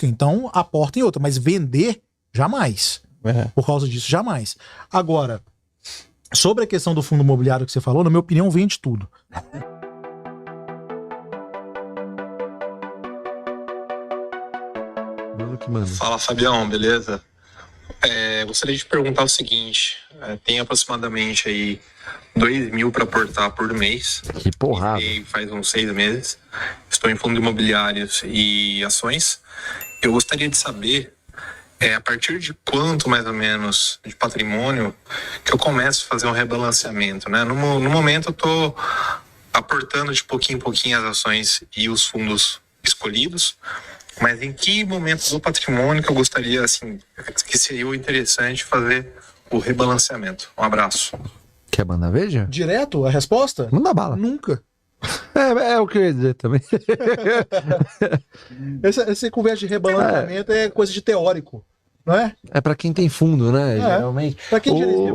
fica. Então, aporta em outra. Mas vender, jamais. Por causa disso, jamais. Agora, sobre a questão do fundo imobiliário que você falou, na minha opinião, vende tudo. Fala, Fabião, beleza? Gostaria de perguntar o seguinte: tem aproximadamente aí 2 mil para aportar por mês. Que porrada. E faz uns 6 meses. Estou em fundos imobiliários e ações. Eu gostaria de saber, a partir de quanto, mais ou menos, de patrimônio que eu começo a fazer um rebalanceamento, né? No momento eu estou aportando de pouquinho em pouquinho as ações e os fundos escolhidos. Mas em que momento do patrimônio que eu gostaria, assim, que seria o interessante fazer o rebalanceamento? Um abraço. Quer mandar veja? Direto a resposta? Manda bala. Nunca. É o que eu ia dizer também. Essa conversa de rebalanceamento é coisa de teórico, não é? É pra quem tem fundo, né? Geralmente. Pra quem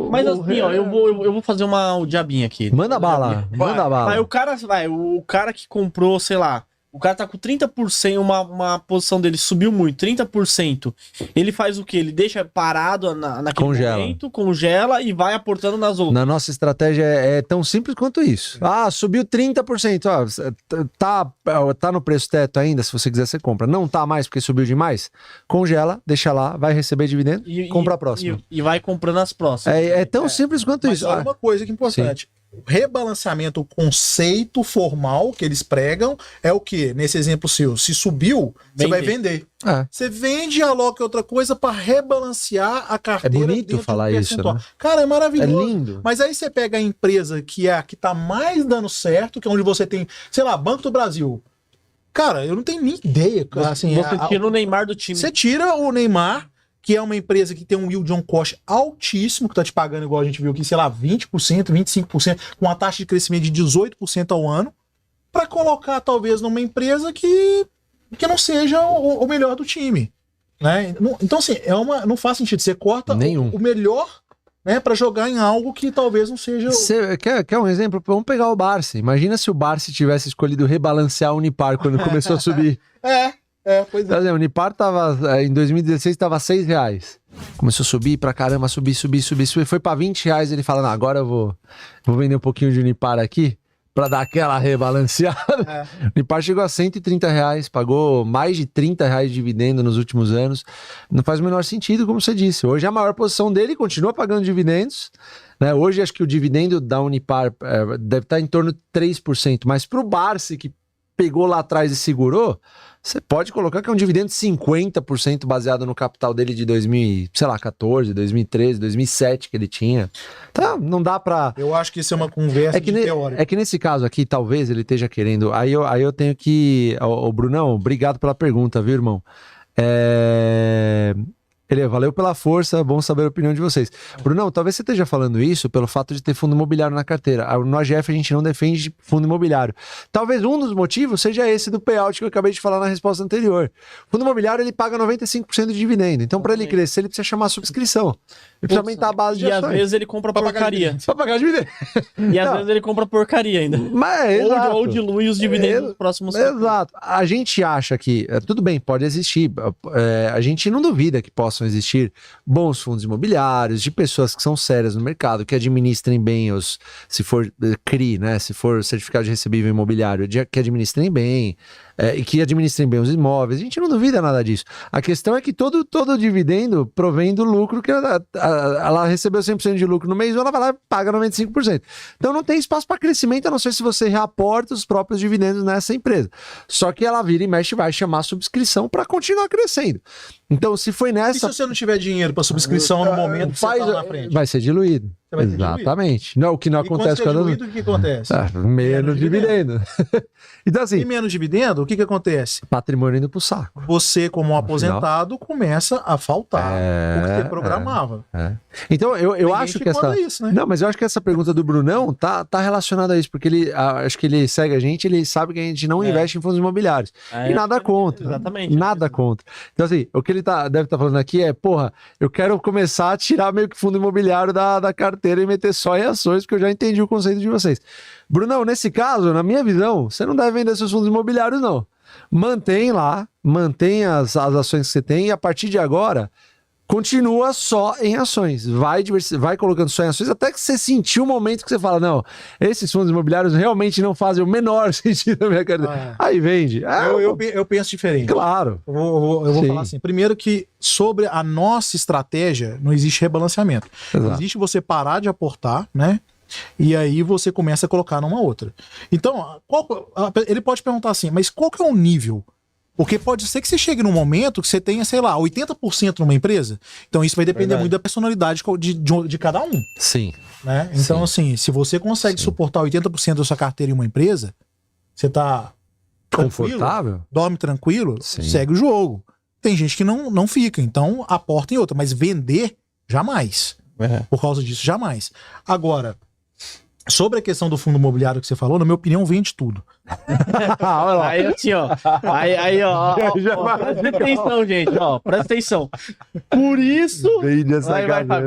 Mas assim, ó, eu vou fazer o diabinho aqui. Manda bala. Manda bala. Aí o cara que comprou, sei lá, o cara tá com 30%, uma posição dele subiu muito, 30%. Ele faz o quê? Ele deixa parado naquele momento, congela e vai aportando nas outras. Na nossa estratégia é tão simples quanto isso. Ah, subiu 30%. Tá no preço teto ainda, se você quiser você compra. Não tá mais porque subiu demais? Congela, deixa lá, vai receber dividendo, compra a próxima. E vai comprando as próximas. É tão simples quanto isso. Mas uma coisa que é importante. Sim. Rebalanceamento, o conceito formal que eles pregam é o que? Nesse exemplo seu, se subiu, você vai vender. Você vende e aloca outra coisa para rebalancear a carteira. É bonito falar isso, né? Cara, é maravilhoso. É lindo. Mas aí você pega a empresa que é a que tá mais dando certo, que é onde você tem, sei lá, Banco do Brasil. Cara, eu não tenho nem ideia. Assim, você tira o Neymar do time. Você tira o Neymar, que é uma empresa que tem um yield on cost altíssimo, que tá te pagando, igual a gente viu aqui, sei lá, 20%, 25%, com uma taxa de crescimento de 18% ao ano, para colocar, talvez, numa empresa que não seja o melhor do time. Né? Então, assim, não faz sentido. Você corta o melhor, né, para jogar em algo que talvez não seja... Você quer um exemplo? Vamos pegar o Barsi. Imagina se o Barsi tivesse escolhido rebalancear o Unipar quando começou a subir. Pois é. O Unipar tava, em 2016 tava R$6. Começou a subir pra caramba, subir. Foi pra R$20. Ele fala, não, agora eu vou vender um pouquinho de Unipar aqui pra dar aquela rebalanceada. O Unipar chegou a R$130, pagou mais de R$30 de dividendo nos últimos anos. Não faz o menor sentido, como você disse. Hoje a maior posição dele continua pagando dividendos. Né? Hoje acho que o dividendo da Unipar deve estar em torno de 3%. Mas pro Barsi, que pegou lá atrás e segurou, você pode colocar que é um dividendo de 50% baseado no capital dele de 2014, 2013, 2007 que ele tinha. Então, não dá pra... Eu acho que isso é uma conversa de teórica. É que nesse caso aqui, talvez ele esteja querendo... Aí eu tenho que... Ô, Brunão, obrigado pela pergunta, viu, irmão? Ele valeu pela força, bom saber a opinião de vocês. Brunão, talvez você esteja falando isso pelo fato de ter fundo imobiliário na carteira. No AGF a gente não defende fundo imobiliário. Talvez um dos motivos seja esse do payout que eu acabei de falar na resposta anterior. O fundo imobiliário ele paga 95% de dividendo. Então, para ele crescer, ele precisa chamar subscrição. Ele precisa aumentar a base de ações. E às vezes ele compra porcaria. Pra pagar dividendo. E às vezes ele compra porcaria ainda. Mas, ou dilui os dividendos nos próximos anos. Exato. A gente acha que, tudo bem, pode existir. A gente não duvida que possam existir bons fundos imobiliários, de pessoas que são sérias no mercado, que administrem bem se for CRI, né? Se for certificado de recebível imobiliário, que administrem bem, e que administrem bem os imóveis. A gente não duvida nada disso. A questão é que todo dividendo provém do lucro que ela recebeu 100% de lucro no mês, ou ela vai lá e paga 95%. Então não tem espaço para crescimento, a não ser se você reaporta os próprios dividendos nessa empresa. Só que ela vira e mexe e vai chamar subscrição para continuar crescendo. Então, se foi nessa... E se você não tiver dinheiro para subscrição no momento que você tá na frente? Vai ser diluído. Exatamente. Não, o que não acontece com a... o que acontece? Menos dividendo. Então, assim... E menos dividendo, o que acontece? Patrimônio indo pro saco. Você, como um aposentado, começa a faltar o que você programava. Então, eu acho que essa... Isso, né? Não, mas eu acho que essa pergunta do Brunão tá relacionada a isso, porque acho que ele segue a gente, ele sabe que a gente não investe em fundos imobiliários. E nada contra. Exatamente. Nada contra. Então, assim, o que ele deve estar falando aqui é, eu quero começar a tirar meio que fundo imobiliário da carteira e meter só em ações, porque eu já entendi o conceito de vocês. Brunão, nesse caso, na minha visão, você não deve vender seus fundos imobiliários, não. Mantém lá, mantém as ações que você tem e a partir de agora continua só em ações. Vai colocando só em ações até que você sentir o momento que você fala, não, esses fundos imobiliários realmente não fazem o menor sentido na minha carteira. Aí vende. Eu penso diferente. Claro. Eu vou falar assim. Primeiro que sobre a nossa estratégia não existe rebalanceamento. Exato. Existe você parar de aportar, né? E aí você começa a colocar numa outra. Então, ele pode perguntar assim, mas qual que é o nível? Porque pode ser que você chegue num momento que você tenha, sei lá, 80% numa empresa. Então isso vai depender muito da personalidade de cada um. Sim. Né? Então, assim, se você consegue suportar 80% da sua carteira em uma empresa, você tá confortável, dorme tranquilo, segue o jogo. Tem gente que não fica, então aporta em outra, mas vender, jamais. Por causa disso, jamais. Agora, sobre a questão do fundo imobiliário que você falou, na minha opinião, vende tudo. Aí assim, ó. Aí, ó. Presta atenção, gente, ó. Presta atenção. Por isso.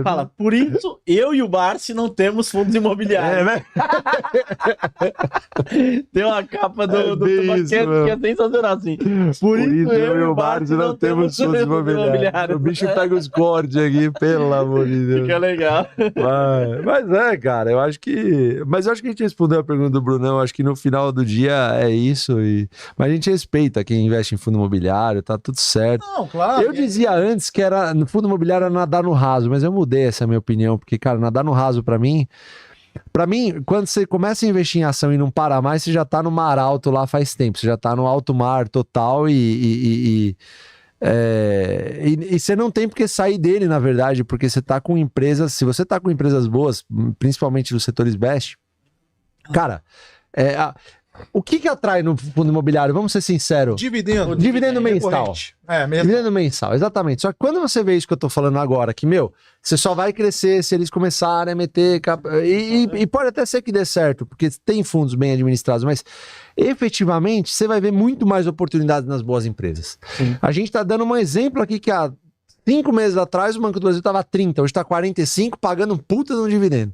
Fala. Por isso, eu e o Barsi não temos fundos imobiliários. Né? Tem uma capa do Tubaquete que é sensacional, assim. Por isso, eu e o Barsi não temos fundos imobiliários. O bicho pega os cortes aqui, pelo amor de Deus. Fica legal. Mas cara, eu acho que. Mas eu acho que a gente respondeu a pergunta do Brunão. Eu acho que no final do dia é isso. Mas a gente respeita quem investe em fundo imobiliário, tá tudo certo. Não, claro. Eu dizia antes que era no fundo imobiliário era nadar no raso, mas eu mudei essa minha opinião, porque, cara, nadar no raso pra mim, quando você começa a investir em ação e não para mais, você já tá no mar alto lá faz tempo, você já tá no alto mar total e você não tem porque sair dele, na verdade, porque você tá com empresas, se você tá com empresas boas, principalmente dos setores best, cara, o que atrai no fundo imobiliário? Vamos ser sinceros. Dividendo mensal. Dividendo mensal, exatamente. Só que quando você vê isso que eu tô falando agora, que, você só vai crescer se eles começarem a meter... E pode até ser que dê certo, porque tem fundos bem administrados, mas efetivamente você vai ver muito mais oportunidades nas boas empresas. Sim. A gente tá dando um exemplo aqui que há 5 meses atrás o Banco do Brasil tava 30, hoje tá 45, pagando um puta de um dividendo.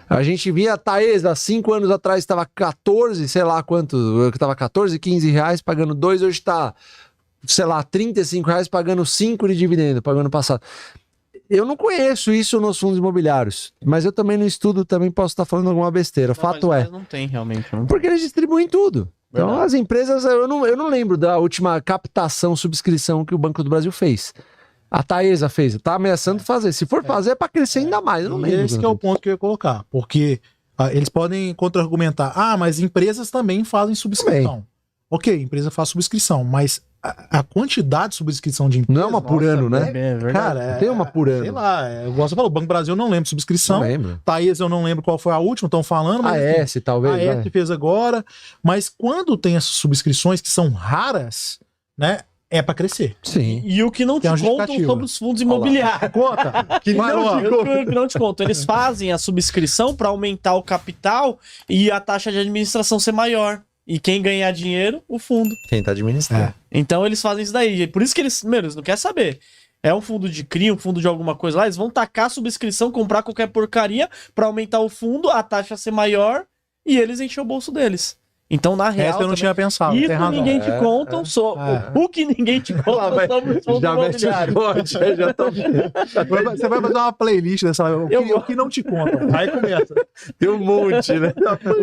A gente via a Taesa, 5 anos atrás estava 14, sei lá quanto, estava 14, 15 reais pagando 2, hoje está, sei lá, 35 reais pagando 5 de dividendo, pagando passado. Eu não conheço isso nos fundos imobiliários, mas eu também no estudo também posso estar falando alguma besteira. Fato mas não tem realmente. Não. Porque eles distribuem tudo. Verdade. Então as empresas, eu não lembro da última captação, subscrição que o Banco do Brasil fez. A Taesa fez, tá ameaçando fazer. Se for fazer, é pra crescer ainda mais. Eu não lembro. Esse que é o ponto que eu ia colocar. Porque eles podem contra-argumentar. Mas empresas também fazem subscrição. Também. Ok, empresa faz subscrição, mas a quantidade de subscrição de empresas... Não é uma por ano, né? Cara, tem uma por ano. Sei lá, eu gosto de falar, o Banco Brasil eu não lembro de subscrição. Não lembro. Taesa eu não lembro qual foi a última, estão falando. Mas, a S, talvez. A S fez agora. Mas quando tem essas subscrições que são raras, né? É pra crescer. Sim. E o que não te contam sobre os fundos imobiliários. Conta. Que não te contam. Eles fazem a subscrição para aumentar o capital e a taxa de administração ser maior. E quem ganhar dinheiro, o fundo. Quem tá administrando. Então eles fazem isso daí. Por isso que eles não querem saber. É um fundo de CRI, um fundo de alguma coisa lá. Eles vão tacar a subscrição, comprar qualquer porcaria para aumentar o fundo, a taxa ser maior e eles enchem o bolso deles. Então, na real, eu não tinha pensado. Isso ninguém te conta o que ninguém te conta sobre os fundos imobiliários. Você vai fazer uma playlist dessa. O que não te contam. Aí começa. Tem um monte, né?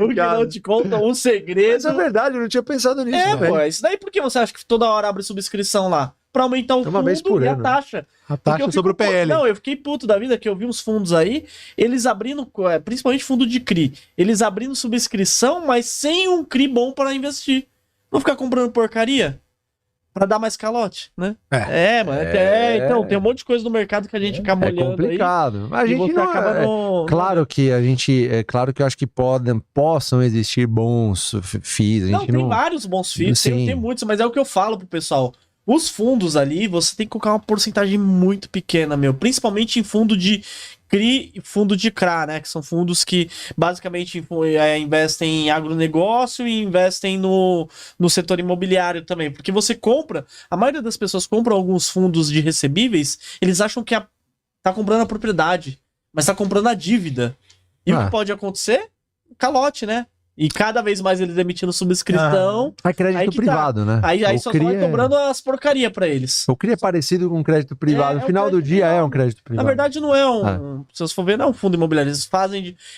O que não te contam, um segredo. Mas é verdade, eu não tinha pensado nisso. Pô, isso daí por que você acha que toda hora abre subscrição lá? Pra aumentar o fundo e a taxa. A taxa sobre o PL. Não, eu fiquei puto da vida que eu vi uns fundos aí, eles abrindo, principalmente fundo de CRI, eles abrindo subscrição, mas sem um CRI bom para investir. Não ficar comprando porcaria pra dar mais calote, né? Então tem um monte de coisa no mercado que a gente acaba olhando. É complicado. Aí, a gente não acaba claro que a gente, claro que eu acho que possam existir bons FIIs. Tem vários bons FIIs, tem muitos, mas é o que eu falo pro pessoal. Os fundos ali, você tem que colocar uma porcentagem muito pequena, principalmente em fundo de CRI e fundo de CRA, né? Que são fundos que basicamente investem em agronegócio e investem no setor imobiliário também. Porque você compra, a maioria das pessoas compram alguns fundos de recebíveis, eles acham que tá comprando a propriedade, mas tá comprando a dívida. E o que pode acontecer? Calote, né? E cada vez mais eles emitindo subscrição. É crédito Aí que privado, né? Aí O só CRI vai cobrando as porcaria pra eles. O CRI é parecido com crédito privado. É, No final do crédito dia é privado. um crédito Na privado. verdade, não é se você for ver, não é um fundo imobiliário.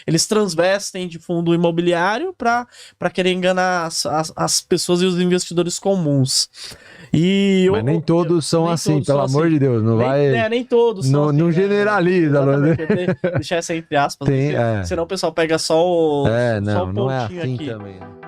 Eles transvestem de fundo imobiliário pra querer enganar as pessoas e os investidores comuns. Mas nem todos são nem assim, todos pelo são amor assim. de Deus. Não vai. Nem todos são Não assim, né? generaliza, Exatamente, eu tenho que deixar essa entre aspas. Tem, Senão o pessoal pega só o. É, só o não é pontinho assim aqui. também. Né?